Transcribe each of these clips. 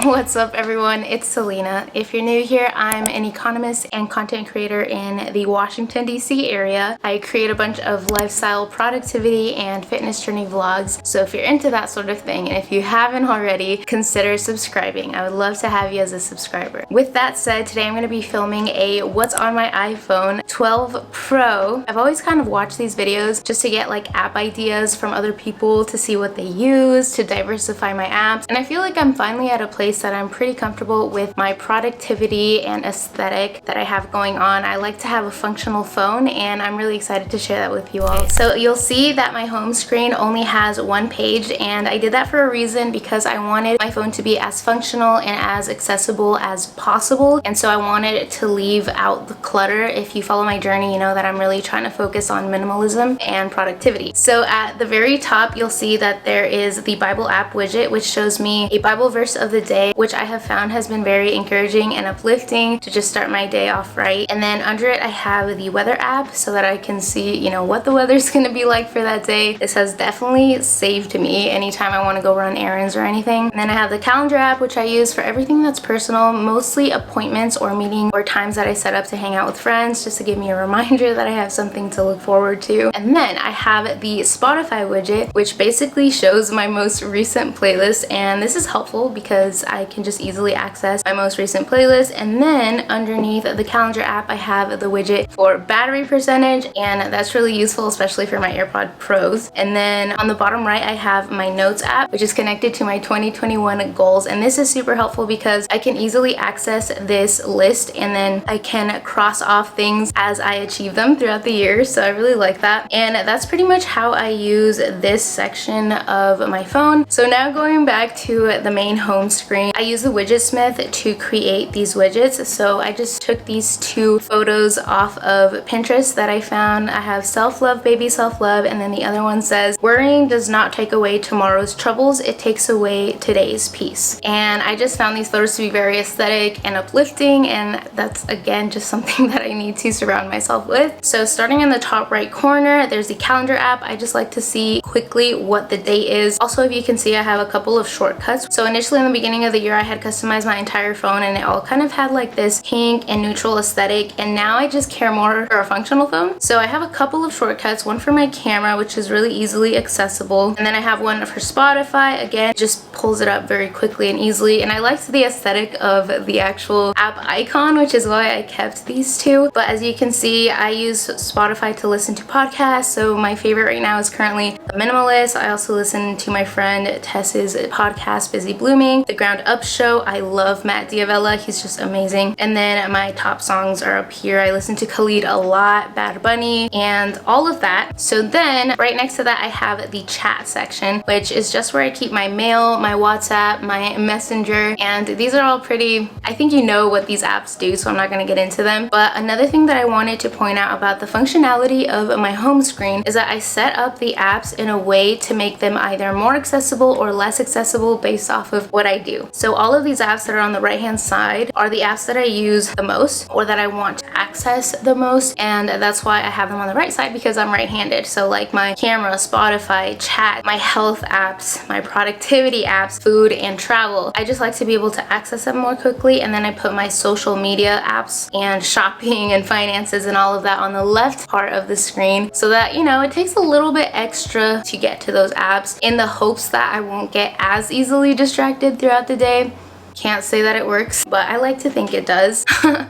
What's up everyone, it's Selena. If you're new here, I'm an economist and content creator in the Washington DC area. I create a bunch of lifestyle, productivity, and fitness journey vlogs. So if you're into that sort of thing, and if you haven't already, consider subscribing. I would love to have you as a subscriber. With that said, today I'm going to be filming a what's on my iPhone 12 Pro. I've always kind of watched these videos just to get like app ideas from other people, to see what they use, to diversify my apps, and I feel like I'm finally at a place that I'm pretty comfortable with my productivity and aesthetic that I have going on. I like to have a functional phone, and I'm really excited to share that with you all. So you'll see that my home screen only has one page, and I did that for a reason, because I wanted my phone to be as functional and as accessible as possible, and so I wanted to leave out the clutter. If you follow my journey, you know that I'm really trying to focus on minimalism and productivity. So at the very top, you'll see that there is the Bible app widget, which shows me a Bible verse of the day, which I have found has been very encouraging and uplifting to just start my day off right. And then under it, I have the weather app so that I can see, you know, what the weather's gonna be like for that day. This has definitely saved me anytime I want to go run errands or anything. And then I have the calendar app, which I use for everything that's personal, mostly appointments or meetings or times that I set up to hang out with friends, just to give me a reminder that I have something to look forward to. And then I have the Spotify widget, which basically shows my most recent playlist, and this is helpful because I can just easily access my most recent playlist. And then underneath the calendar app, I have the widget for battery percentage, and that's really useful, especially for my AirPod Pros. And then on the bottom right, I have my notes app, which is connected to my 2021 goals, and this is super helpful because I can easily access this list, and then I can cross off things as I achieve them throughout the year. So I really like that, and that's pretty much how I use this section of my phone. So now going back to the main home screen, I use the Widgetsmith to create these widgets. So I just took these two photos off of Pinterest that I found. I have self-love, baby self-love, and then the other one says, worrying does not take away tomorrow's troubles, it takes away today's peace. And I just found these photos to be very aesthetic and uplifting, and that's again just something that I need to surround myself with. So starting in the top right corner, there's the calendar app. I just like to see quickly what the date is. Also, if you can see, I have a couple of shortcuts. So initially in the beginning of the year, I had customized my entire phone, and it all kind of had like this pink and neutral aesthetic, and now I just care more for a functional phone. So I have a couple of shortcuts, one for my camera, which is really easily accessible, and then I have one for Spotify. Again, just pulls it up very quickly and easily, and I liked the aesthetic of the actual app icon, which is why I kept these two. But as you can see, I use Spotify to listen to podcasts, so my favorite right now is currently The Minimalist. I also listen to my friend Tess's podcast, Busy Blooming, The Ground Up Show. I love Matt Diavella, he's just amazing. And then my top songs are up here. I listen to Khalid a lot, Bad Bunny, and all of that. So then right next to that, I have the chat section, which is just where I keep my mail, my WhatsApp, my Messenger, and these are all pretty, I think you know what these apps do, so I'm not going to get into them. But another thing that I wanted to point out about the functionality of my home screen is that I set up the apps in a way to make them either more accessible or less accessible based off of what I do. So all of these apps that are on the right hand side are the apps that I use the most, or that I want to access the most, and that's why I have them on the right side, because I'm right-handed. So like my camera, Spotify, chat, my health apps, my productivity apps, food, and travel, I just like to be able to access them more quickly. And then I put my social media apps and shopping and finances and all of that on the left part of the screen, so that, you know, it takes a little bit extra to get to those apps, in the hopes that I won't get as easily distracted throughout the day. Can't say that it works, but I like to think it does.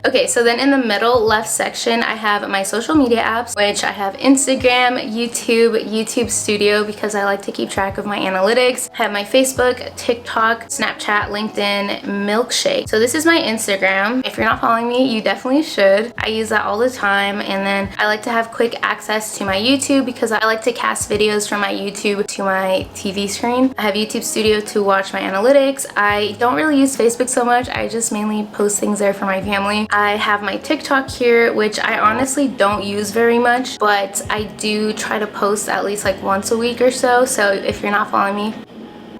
Okay, so then in the middle left section, I have my social media apps, which I have Instagram, YouTube Studio, because I like to keep track of my analytics. I have my Facebook, TikTok, Snapchat, LinkedIn, Milkshake. So this is my Instagram. If you're not following me, you definitely should. I use that all the time. And then I like to have quick access to my YouTube, because I like to cast videos from my YouTube to my TV screen. I have YouTube Studio to watch my analytics. I don't really use Facebook so much. I just mainly post things there for my family. I have my TikTok here, which I honestly don't use very much, but I do try to post at least like once a week or so. So if you're not following me,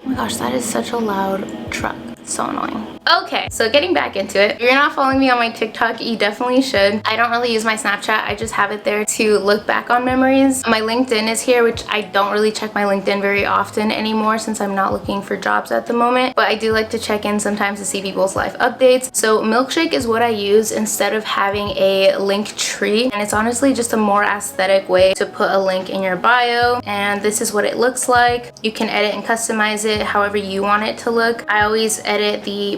oh my gosh, that is such a loud truck. So annoying. Okay, so getting back into it, if you're not following me on my TikTok, you definitely should. I don't really use my Snapchat, I just have it there to look back on memories. My LinkedIn is here, which I don't really check my LinkedIn very often anymore since I'm not looking for jobs at the moment, but I do like to check in sometimes to see people's life updates. So Milkshake is what I use instead of having a link tree, and it's honestly just a more aesthetic way to put a link in your bio, and this is what it looks like. You can edit and customize it however you want it to look. I always edit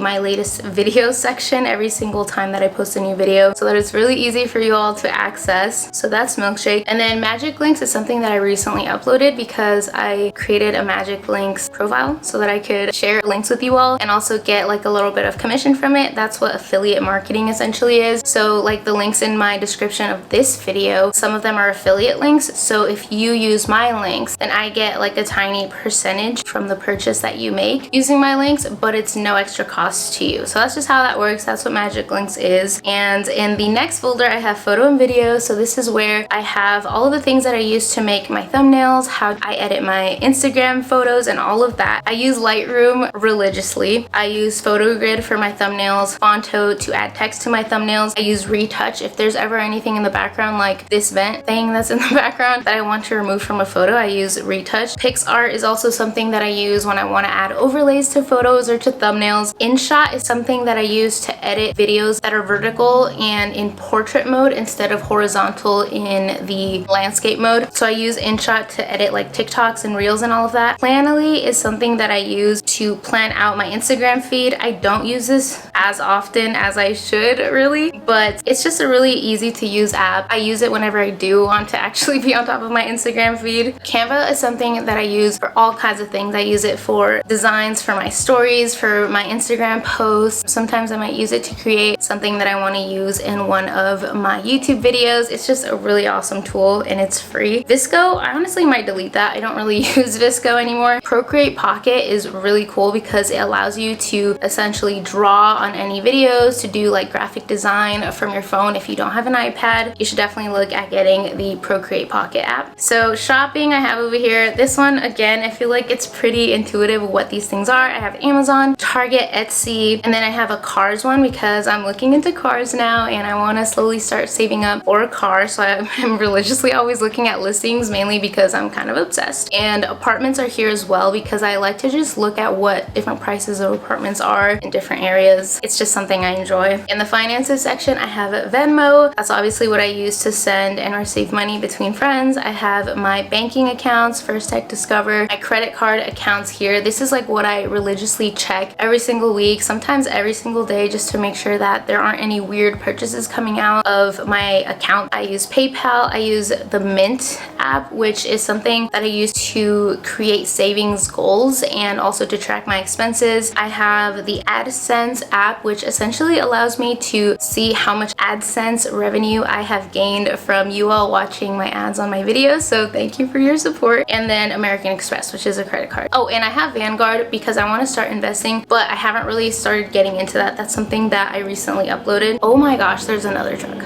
my latest video section every single time that I post a new video so that it's really easy for you all to access. So that's Milkshake. And then Magic Links is something that I recently uploaded because I created a Magic Links profile so that I could share links with you all and also get like a little bit of commission from it. That's what affiliate marketing essentially is. So like the links in my description of this video, some of them are affiliate links. So if you use my links, then I get like a tiny percentage from the purchase that you make using my links, but it's no extra cost to you. So that's just how that works. That's what Magic Links is. And in the next folder, I have photo and video. So this is where I have all of the things that I use to make my thumbnails, how I edit my Instagram photos, and all of that. I use Lightroom religiously. I use PhotoGrid for my thumbnails, Fonto to add text to my thumbnails. I use Retouch if there's ever anything in the background like this vent thing that's in the background that I want to remove from a photo. I use Retouch. PixArt is also something that I use when I want to add overlays to photos or to thumbnails. InShot is something that I use to edit videos that are vertical and in portrait mode instead of horizontal in the landscape mode. So I use InShot to edit like TikToks and Reels and all of that. Planoly is something that I use to plan out my Instagram feed. I don't use this as often as I should really, but it's just a really easy to use app. I use it whenever I do want to actually be on top of my Instagram feed. Canva is something that I use for all kinds of things. I use it for designs for my stories, for my Instagram posts. Sometimes I might use it to create something that I want to use in one of my YouTube videos. It's just a really awesome tool and it's free. Visco, I honestly might delete that. I don't really use Visco anymore. Procreate Pocket is really cool because it allows you to essentially draw on any videos, to do like graphic design from your phone. If you don't have an iPad, you should definitely look at getting the Procreate Pocket app. So shopping I have over here. This one, again, I feel like it's pretty intuitive what these things are. I have Amazon, Target, Etsy, and then I have a cars one because I'm looking into cars now and I want to slowly start saving up for a car. So I'm religiously always looking at listings, mainly because I'm kind of obsessed. And apartments are here as well because I like to just look at what different prices of apartments are in different areas. It's just something I enjoy. In the finances section, I have Venmo. That's obviously what I use to send and receive money between friends. I have my banking accounts, First Tech Discover, my credit card accounts here. This is like what I religiously check every single week, sometimes every single day, just to make sure that there aren't any weird purchases coming out of my account. I use PayPal. I use the Mint app, which is something that I use to create savings goals and also to track my expenses. I have the AdSense app, which essentially allows me to see how much AdSense revenue I have gained from you all watching my ads on my videos. So thank you for your support. And then American Express, which is a credit card. Oh, and I have Vanguard because I want to start investing, but I haven't really started getting into that. That's something that I recently uploaded. Oh my gosh, there's another truck.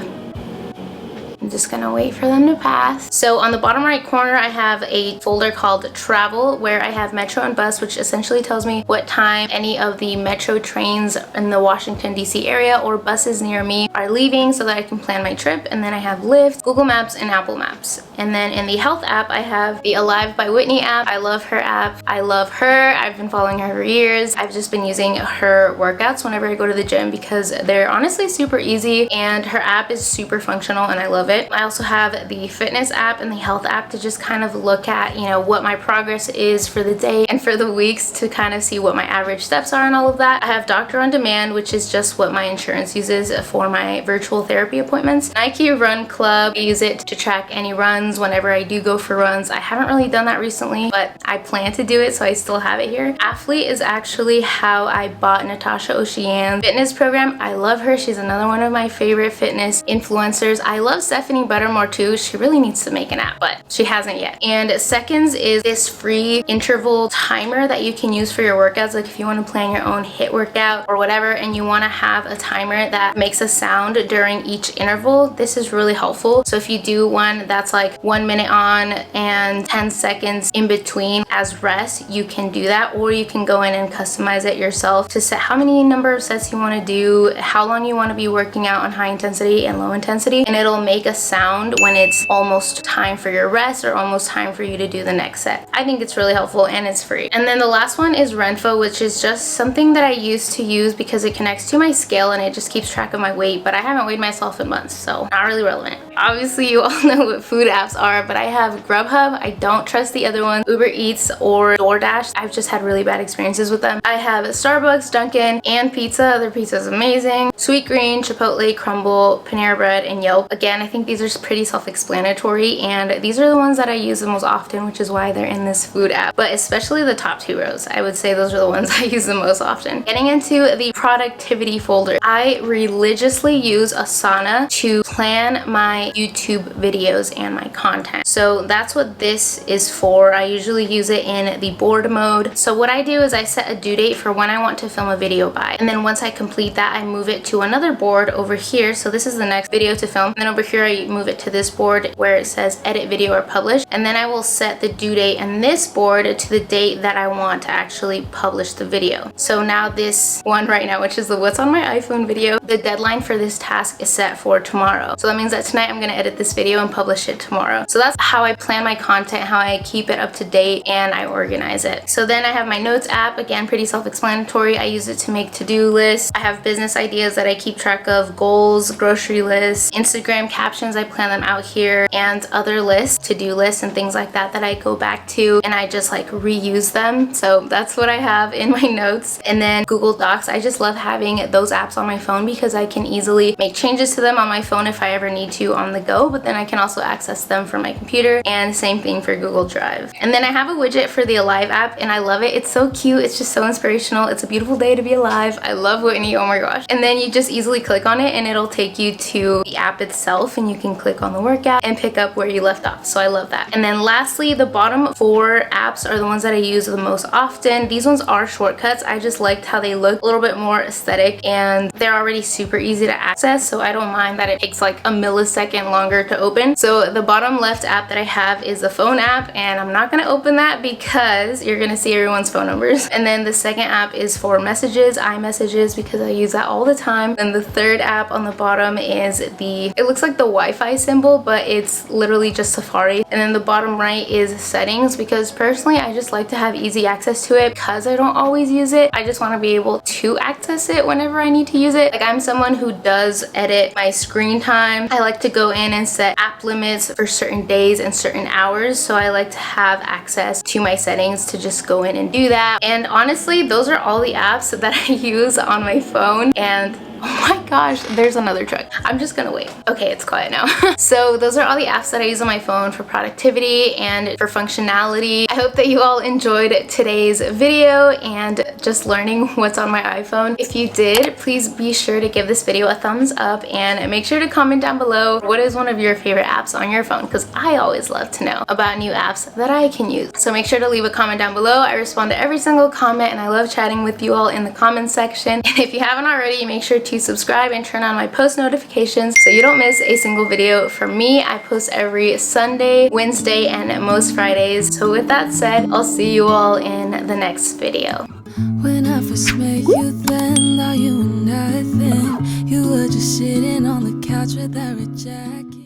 I'm just gonna wait for them to pass. So on the bottom right corner, I have a folder called Travel, where I have Metro and Bus, which essentially tells me what time any of the Metro trains in the Washington, D.C. area or buses near me are leaving so that I can plan my trip. And then I have Lyft, Google Maps, and Apple Maps. And then in the health app, I have the Alive by Whitney app. I love her app. I love her. I've been following her for years. I've just been using her workouts whenever I go to the gym because they're honestly super easy and her app is super functional and I love it. I also have the fitness app and the health app to just kind of look at, you know, what my progress is for the day and for the weeks to kind of see what my average steps are and all of that. I have Doctor on Demand, which is just what my insurance uses for my virtual therapy appointments. Nike Run Club, I use it to track any runs whenever I do go for runs. I haven't really done that recently, but I plan to do it, so I still have it here. Athlete is actually how I bought Natasha Ocean's fitness program. I love her. She's another one of my favorite fitness influencers. I love Steph Stephanie Buttermore too. She really needs to make an app, but she hasn't yet. And Seconds is this free interval timer that you can use for your workouts. Like if you want to plan your own HIIT workout or whatever, and you want to have a timer that makes a sound during each interval, this is really helpful. So if you do one that's like 1 minute on and 10 seconds in between as rest, you can do that, or you can go in and customize it yourself to set how many number of sets you want to do, how long you want to be working out on high intensity and low intensity, and it'll make a sound when it's almost time for your rest or almost time for you to do the next set. I think it's really helpful and it's free. And then the last one is Renpho, which is just something that I used to use because it connects to my scale and it just keeps track of my weight, but I haven't weighed myself in months, so not really relevant. Obviously you all know what food apps are, but I have Grubhub. I don't trust the other ones, Uber Eats or DoorDash. I've just had really bad experiences with them. I have Starbucks, Dunkin', and pizza. Their pizza is amazing. Sweet Green, Chipotle, Crumble, Panera Bread, and Yelp. Again, I think these are pretty self-explanatory, and these are the ones that I use the most often, which is why they're in this food app. But especially the top 2 rows, I would say those are the ones I use the most often. Getting into the productivity folder, I religiously use Asana to plan my YouTube videos and my content. So that's what this is for. I usually use it in the board mode. So what I do is I set a due date for when I want to film a video by, and then once I complete that, I move it to another board over here. So this is the next video to film, and then over here I move it to this board where it says edit video or publish, and then I will set the due date in this board to the date that I want to actually publish the video. So now this one right now, which is the what's on my iPhone video, the deadline for this task is set for tomorrow. So that means that tonight I'm going to edit this video and publish it tomorrow. So that's how I plan my content, how I keep it up to date, and I organize it. So then I have my notes app, again pretty self-explanatory. I use it to make to-do lists. I have business ideas that I keep track of, goals, grocery lists, Instagram captions, I plan them out here, and other lists, to-do lists and things like that that I go back to and I just like reuse them. So that's what I have in my notes. And then Google Docs, I just love having those apps on my phone because I can easily make changes to them on my phone if I ever need to on the go, but then I can also access them from my computer, and same thing for Google Drive. And then I have a widget for the Alive app, and I love it. It's so cute. It's just so inspirational. It's a beautiful day to be alive. I love Whitney. Oh my gosh. And then you just easily click on it and it'll take you to the app itself, and you can click on the workout and pick up where you left off. So I love that. And then lastly, the bottom 4 apps are the ones that I use the most often. These ones are shortcuts. I just liked how they look a little bit more aesthetic, and they're already super easy to access, so I don't mind that it takes like a millisecond longer to open. So the bottom left app that I have is the phone app, and I'm not going to open that because you're going to see everyone's phone numbers. And then the second app is for messages, iMessages, because I use that all the time. And the third app on the bottom is it looks like the Wi-Fi symbol, but it's literally just Safari. And then the bottom right is settings, because personally I just like to have easy access to it because I don't always use it. I just want to be able to access it whenever I need to use it. Like, I'm someone who does edit my screen time. I like to go in and set app limits for certain days and certain hours, so I like to have access to my settings to just go in and do that. And honestly, those are all the apps that I use on my phone. And oh my gosh, there's another truck. I'm just gonna wait. Okay, it's quiet now. So those are all the apps that I use on my phone for productivity and for functionality. I hope that you all enjoyed today's video and just learning what's on my iPhone. If you did, please be sure to give this video a thumbs up and make sure to comment down below what is one of your favorite apps on your phone, because I always love to know about new apps that I can use. So make sure to leave a comment down below. I respond to every single comment and I love chatting with you all in the comment section. And if you haven't already, make sure to subscribe and turn on my post notifications so you don't miss a single video from me. I post every Sunday, Wednesday, and most Fridays. So with that said, I'll see you all in the next video. When I first met you, then thought you were nothing. You were just sitting on the couch with that red jacket.